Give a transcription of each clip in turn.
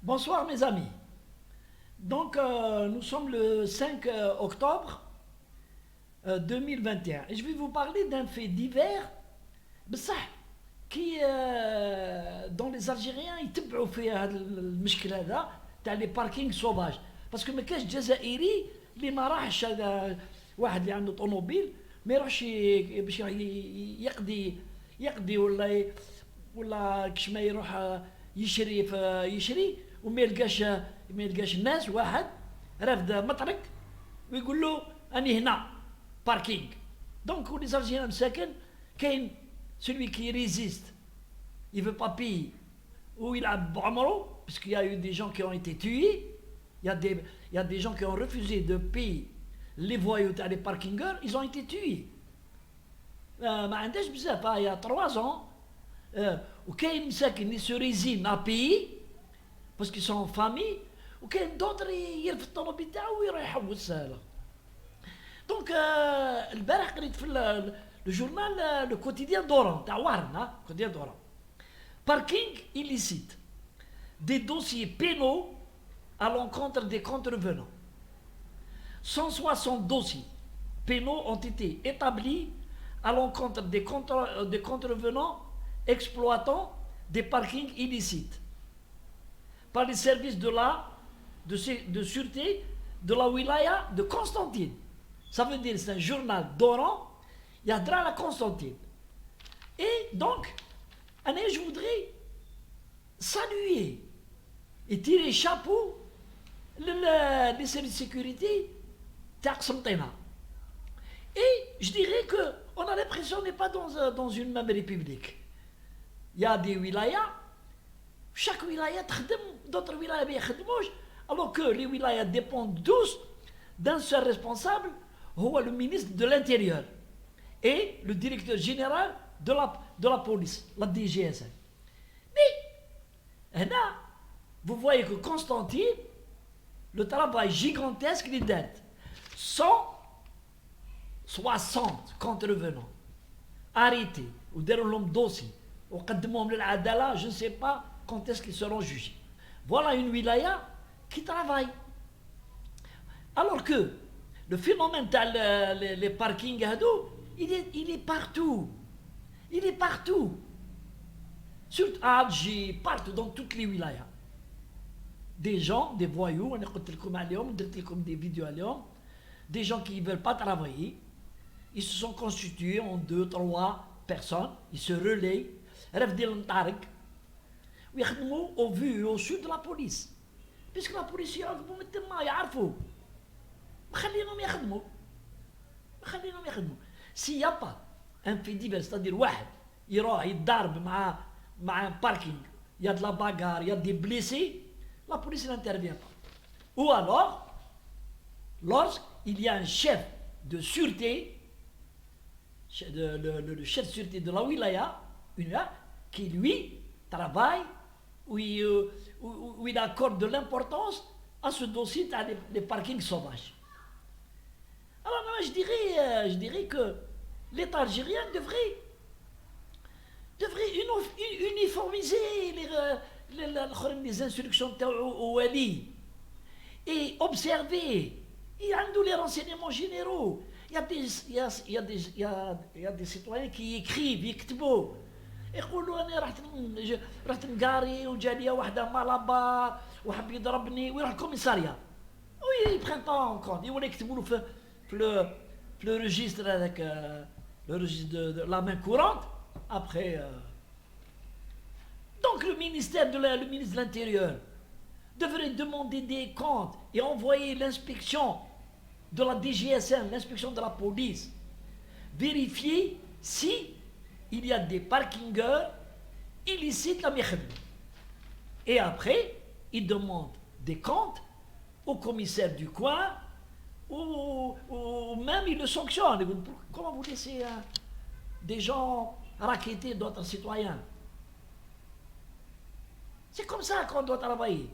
Bonsoir mes amis. Donc nous sommes le 5 octobre 2021 et je vais vous parler d'un fait divers بصح كي دون لي زالجيريان يتبعوا في هذا المشكل هذا تاع لي باركينغ سوفاج باسكو ما كاش جزائري اللي ما راحش هذا واحد اللي عنده طوموبيل ما يروحش باش يقضي ولا كش ما يروح يشري وما يلقاش الناس واحد رافد مطرق ويقول له اني هنا باركينغ دونك ولي زالجيريان مساكن كاين celui qui résiste, il ne veut pas payer, ou il a Bamaro, parce qu'il y a eu des gens qui ont été tués, il y a des gens qui ont refusé de payer les voyous, les parkingers, ils ont été tués. Il y a 3 ans, وكاين مساكن اللي se résignent à payer, parce qu'ils sont en famille, وكاين d'autres يرفض الطوموبيل تاعو ويروح يحوس هذا. دونك البارح قريت في le journal, le quotidien d'Oran, quotidien d'Oran. Parking illicite. Des dossiers pénaux à l'encontre des contrevenants. 160 dossiers pénaux ont été établis à l'encontre des contrevenants exploitant des parkings illicites par les services de sûreté de la wilaya de Constantine. Ça veut dire c'est un journal d'Oran. Il y a Dra la Constantine. Et donc, je voudrais saluer et tirer chapeau les services de sécurité d'Aqsantena. Et je dirais qu'on a l'impression qu'on n'est pas dans une même république. Il y a des wilayas, chaque wilaya d'autres wilayas alors que les wilayas dépendent tous d'un seul responsable, le ministre de l'Intérieur. Et le directeur général de la police, la DGSN. Mais, là, vous voyez que Constantine, le travail gigantesque des dettes, 160 contrevenants arrêtés, ou déroulant dossier, ou je ne sais pas quand est-ce qu'ils seront jugés. Voilà une wilaya qui travaille. Alors que le phénomène les parkings il est partout. Il est partout. Surtout à Alger, partout, dans toutes les wilayas. Des gens, des voyous, on a des vidéos à l'homme, des gens qui ne veulent pas travailler, ils se sont constitués en 2, 3 personnes, ils se relaient, au vu et au sud de la police. Puisque la police, ils s'il n'y a pas un fait divers, c'est-à-dire il y a un parking, il y a de la bagarre, il y a des blessés, la police n'intervient pas. Ou alors, lorsqu'il y a un chef de sûreté, le chef de sûreté de la wilaya, qui lui travaille, où il accorde de l'importance à ce dossier des parkings sauvages. Alors je dirais que l'État algérien devrait uniformiser les instructions au Wali et observer. Il y a les renseignements généraux. Il y a des citoyens qui écrivent, يكتبوا. يقولوا انا رحت نقاري وجالي واحده مالابار وحب يضربني ويروح الكوميساريا. Oui, ils prennent pas en compte. Ils vont يكتبوا له le registre avec le registre de la main courante. Après, donc le ministre de l'Intérieur devrait demander des comptes et envoyer l'inspection de la DGSN, l'inspection de la police, vérifier si il y a des parkingers illicites à Mekhdou. Et après, il demande des comptes au commissaire du coin, ou même il le sanctionne. Comment vous laissez des gens raqueter d'autres citoyens? C'est comme ça qu'on doit travailler.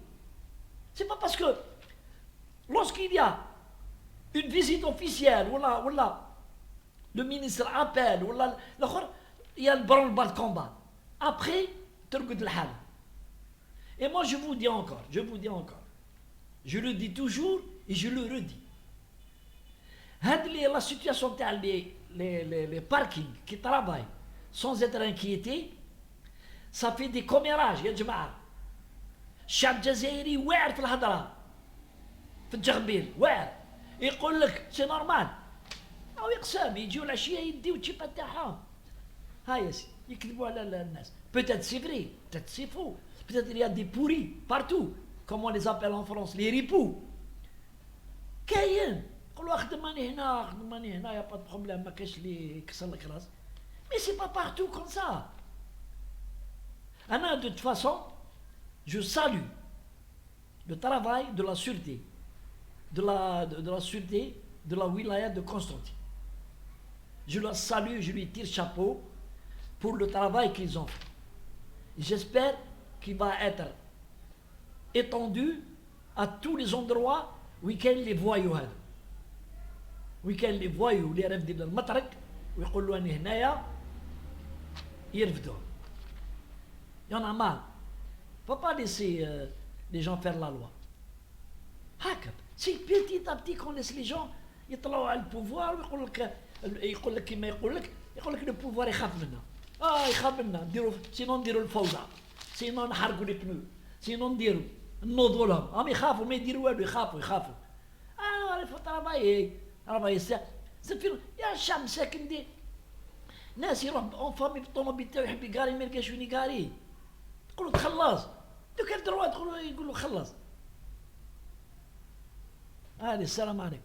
C'est pas parce que lorsqu'il y a une visite officielle, le ministre appelle, il y a le branle-bas de combat. Après, ترقد الحالة. Et moi je vous dis encore, je le dis toujours et je le redis. La situation les parkings qui travaillent sans être inquiétés, ça fait des commérages يا جماعة. الشعب الجزائري واعر في الهضرة في الجغبيل واعر، يقول لك سي نورمال، أو يقسم يجيو العشية يديو التشيبة تاعهم. هاي سي يكذبوا على الناس. Peut-être c'est vrai, peut-être c'est faux, peut-être il y a des pourris partout, comme on les appelle en France, les ripoux. كاين يقولوا خدماني هنا خدماني هنا، يا با دو بروبليم، ما كاينش اللي يكسر لك راس. Mais c'est pas partout comme ça. De toute façon, je salue le travail de la sûreté, de la sûreté de la wilaya de Constantine. Je la salue, je lui tire chapeau pour le travail qu'ils ont fait. J'espère qu'il va être étendu à tous les endroits où il y a les voyous. Où il y a les voyous, les rêves de المطرق ويقولوا أني هنايا يرفدوا. Il y en a marre. Il ne faut pas laisser les gens faire la loi. C'est petit à petit qu'on laisse les gens يطلعوا على البوفوار ويقول لك كما يقول لك لو بوفوار يخاف منا. يخاف منا نديروا سينون نديروا الفوضى، سينون نحرقوا لي بنو، سينون نديروا نوضوا لهم. هم يخافوا ما يديروا والو، يخافوا. عارف راه زفير يا الشعب مساكن دي ناس يروح اون فامي بالطوموبيل تاعو يحب يقاري ما يلقاش وين يقاري، تقولوا تخلص دوك الدروا يقولوا خلص. السلام عليكم.